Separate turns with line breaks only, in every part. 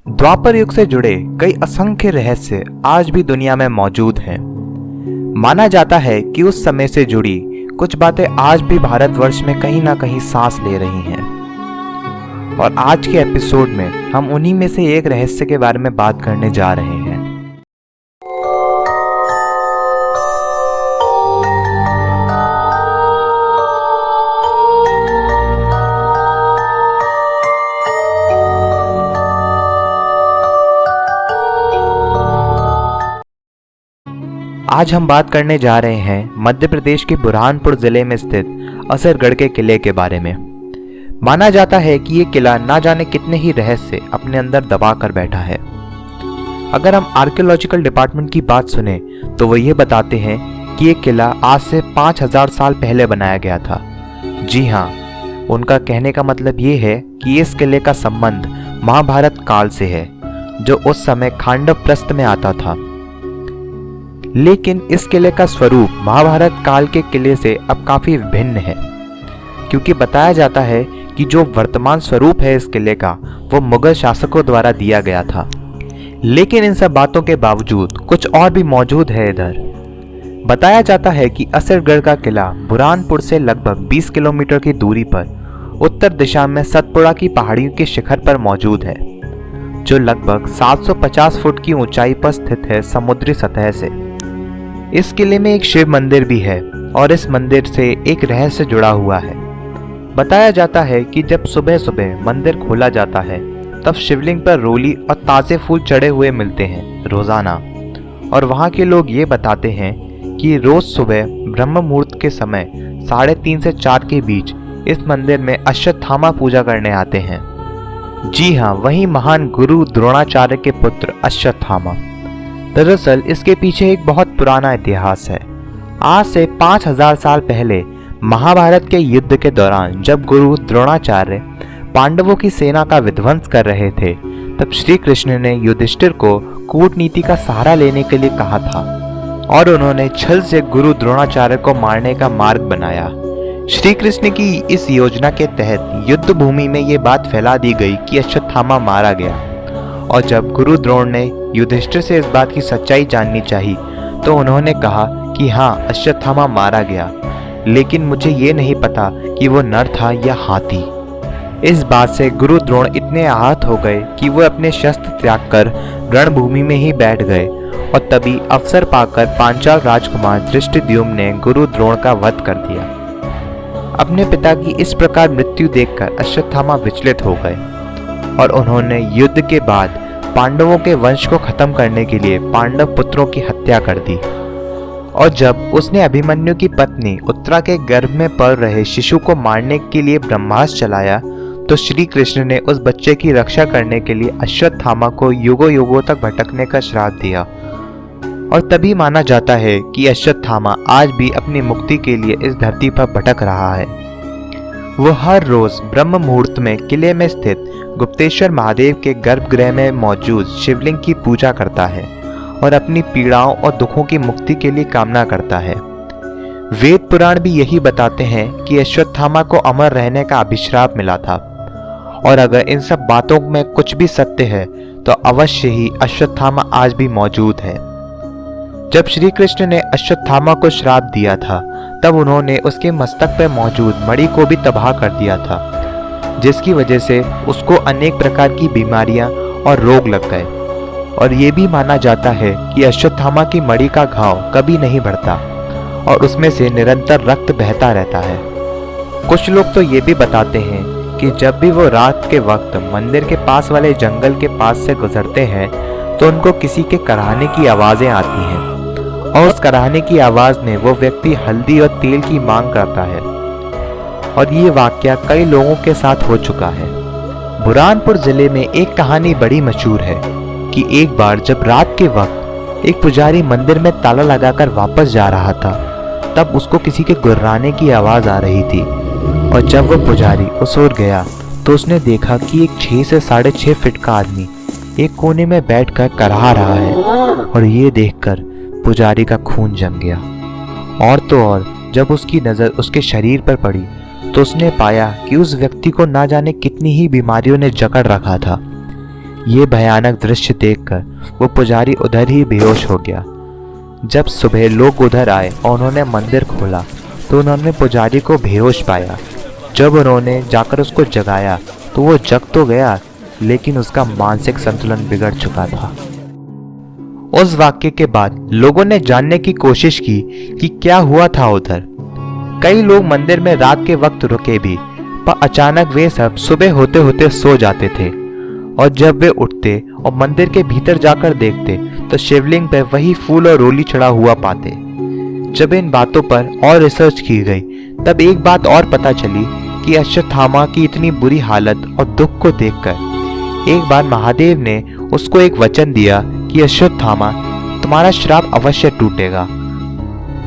द्वापर युग से जुड़े कई असंख्य रहस्य आज भी दुनिया में मौजूद हैं। माना जाता है कि उस समय से जुड़ी कुछ बातें आज भी भारतवर्ष में कहीं ना कहीं सांस ले रही हैं। और आज के एपिसोड में हम उन्हीं में से एक रहस्य के बारे में बात करने जा रहे हैं। आज हम बात करने जा रहे हैं मध्य प्रदेश के बुरहानपुर जिले में स्थित असरगढ़ के किले के बारे में। माना जाता है कि ये किला ना जाने कितने ही रहस्य अपने अंदर दबा कर बैठा है। अगर हम आर्कियोलॉजिकल डिपार्टमेंट की बात सुने तो वो ये बताते हैं कि ये किला आज से 5000 साल पहले बनाया गया था। जी हाँ, उनका कहने का मतलब ये है कि इस किले का संबंध महाभारत काल से है, जो उस समय खांडव प्रस्थ में आता था। लेकिन इस किले का स्वरूप महाभारत काल के किले से अब काफी भिन्न है, क्योंकि बताया जाता है कि जो वर्तमान स्वरूप है इस किले का वो मुगल शासकों द्वारा दिया गया था। लेकिन इन सब बातों के बावजूद कुछ और भी मौजूद है इधर। बताया जाता है कि असरगढ़ का किला बुरहानपुर से लगभग 20 किलोमीटर की दूरी पर उत्तर दिशा में सतपुड़ा की पहाड़ियों के शिखर पर मौजूद है, जो लगभग 750 फुट की ऊंचाई पर स्थित है समुद्री सतह से। इस किले में एक शिव मंदिर भी है और इस मंदिर से एक रहस्य जुड़ा हुआ है। बताया जाता है कि जब सुबह सुबह मंदिर खोला जाता है तब शिवलिंग पर रोली और ताज़े फूल चढ़े हुए मिलते हैं रोजाना। और वहाँ के लोग ये बताते हैं कि रोज सुबह ब्रह्म मुहूर्त के समय 3:30 से 4 के बीच इस मंदिर में अश्वत्थामा पूजा करने आते हैं। जी हाँ, वही महान गुरु द्रोणाचार्य के पुत्र अश्वत्थामा। दरअसल इसके पीछे एक बहुत पुराना इतिहास है। आज से 5000 साल पहले महाभारत के युद्ध के दौरान जब गुरु द्रोणाचार्य पांडवों की सेना का विध्वंस कर रहे थे, तब श्री कृष्ण ने युधिष्ठिर को कूटनीति का सहारा लेने के लिए कहा था और उन्होंने छल से गुरु द्रोणाचार्य को मारने का मार्ग बनाया। श्री कृष्ण की इस योजना के तहत युद्ध भूमि में ये बात फैला दी गई कि अश्वत्थामा मारा गया। और जब गुरु द्रोण ने युधिष्ठिर से इस बात की सच्चाई जाननी चाहिए तो उन्होंने कहा कि हाँ, अश्वत्थामा मारा गया, लेकिन मुझे ये नहीं पता कि वो नर था या हाथी। इस बात से गुरु द्रोण इतने आहत हो गए कि वो अपने शस्त्र त्याग कर रणभूमि में ही बैठ गए। और तभी अवसर पाकर पांचाल राजकुमार धृष्टद्युम्न ने गुरु द्रोण का वध कर दिया। अपने पिता की इस प्रकार मृत्यु देखकर अश्वत्थामा विचलित हो गए और उन्होंने युद्ध के बाद पांडवों के वंश को खत्म करने के लिए पांडव पुत्रों की हत्या कर दी। और जब उसने अभिमन्यु की पत्नी उत्तरा के गर्भ में पल रहे शिशु को मारने के लिए ब्रह्मास्त्र चलाया, तो श्री कृष्ण ने उस बच्चे की रक्षा करने के लिए अश्वत्थामा को युगों युगों तक भटकने का श्राप दिया। और तभी माना जाता है कि अश्वत्थामा आज भी अपनी मुक्ति के लिए इस धरती पर भटक रहा है। वो हर रोज ब्रह्म मुहूर्त में किले में स्थित गुप्तेश्वर महादेव के गर्भगृह में मौजूद शिवलिंग की पूजा करता है और अपनी पीड़ाओं और दुखों की मुक्ति के लिए कामना करता है। वेद पुराण भी यही बताते हैं कि अश्वत्थामा को अमर रहने का अभिश्राप मिला था। और अगर इन सब बातों में कुछ भी सत्य है तो अवश्य ही अश्वत्थामा आज भी मौजूद है। जब श्री कृष्ण ने अश्वत्थामा को श्राप दिया था तब उन्होंने उसके मस्तक पर मौजूद मणि को भी तबाह कर दिया था, जिसकी वजह से उसको अनेक प्रकार की बीमारियां और रोग लग गए। और ये भी माना जाता है कि अश्वत्थामा की मणि का घाव कभी नहीं भरता और उसमें से निरंतर रक्त बहता रहता है। कुछ लोग तो ये भी बताते हैं कि जब भी वो रात के वक्त मंदिर के पास वाले जंगल के पास से गुजरते हैं तो उनको किसी के कराहने की आवाज़ें आती हैं और उस कराहने की आवाज़ में वो व्यक्ति हल्दी और तेल की मांग करता है। और ये वाकया कई लोगों के साथ हो चुका है। बुरहानपुर जिले में एक कहानी बड़ी मशहूर है कि एक बार जब रात के वक्त एक पुजारी मंदिर में ताला लगाकर वापस जा रहा था, तब उसको किसी के गुर्राने की आवाज़ आ रही थी। और जब वो पुजारी उस ओर गया तो उसने देखा कि एक 6 से 6.5 फीट का आदमी एक कोने में बैठकर कराह रहा है। और ये देखकर पुजारी का खून जम गया। और तो और जब उसकी नज़र उसके शरीर पर पड़ी तो उसने पाया कि उस व्यक्ति को ना जाने कितनी ही बीमारियों ने जकड़ रखा था। ये भयानक दृश्य देखकर वो पुजारी उधर ही बेहोश हो गया। जब सुबह लोग उधर आए और उन्होंने मंदिर खोला तो उन्होंने पुजारी को बेहोश पाया। जब उन्होंने जाकर उसको जगाया तो वो जग तो गया, लेकिन उसका मानसिक संतुलन बिगड़ चुका था। उस वाक्य के बाद लोगों ने जानने की कोशिश की कि क्या हुआ था उधर। कई लोग मंदिर में रात के वक्त रुके भी, पर अचानक वे सब सुबह होते होते सो जाते थे और जब वे उठते और मंदिर के भीतर जाकर देखते तो शिवलिंग पर वही फूल और रोली चढ़ा हुआ पाते। जब इन बातों पर और रिसर्च की गई तब एक बात और पता चली कि अश्वत्थामा की इतनी बुरी हालत और दुख को देखकर एक बार महादेव ने उसको एक वचन दिया कि अश्वत्थामा, तुम्हारा श्राप अवश्य टूटेगा।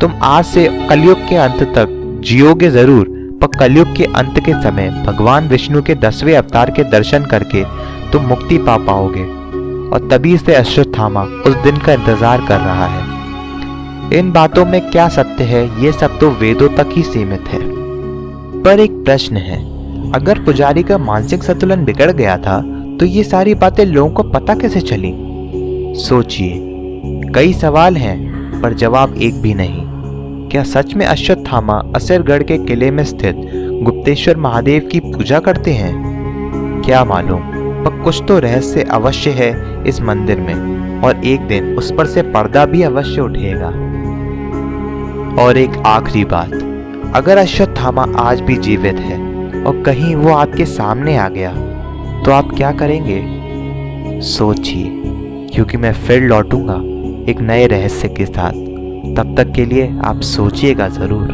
तुम आज से कलयुग के अंत तक जियोगे जरूर, पर कलयुग के अंत के समय भगवान विष्णु के 10वें अवतार के दर्शन करके तुम मुक्ति पा पाओगे। और तभी से अश्वत्थामा उस दिन का इंतजार कर रहा है। इन बातों में क्या सत्य है, ये सब तो वेदों तक ही सीमित है। पर एक प्रश्न है, अगर पुजारी का मानसिक संतुलन बिगड़ गया था तो ये सारी बातें लोगों को पता कैसे चली? सोचिए, कई सवाल हैं पर जवाब एक भी नहीं। क्या सच में अश्वत्थामा असरगढ़ के किले में स्थित गुप्तेश्वर महादेव की पूजा करते हैं? क्या मालूम, पर कुछ तो रहस्य अवश्य है इस मंदिर में और एक दिन उस पर से पर्दा भी अवश्य उठेगा। और एक आखिरी बात, अगर अश्वत्थामा आज भी जीवित है और कहीं वो आपके सामने आ गया तो आप क्या करेंगे? सोचिए, क्योंकि मैं फिर लौटूंगा एक नए रहस्य के साथ। तब तक के लिए आप सोचिएगा ज़रूर।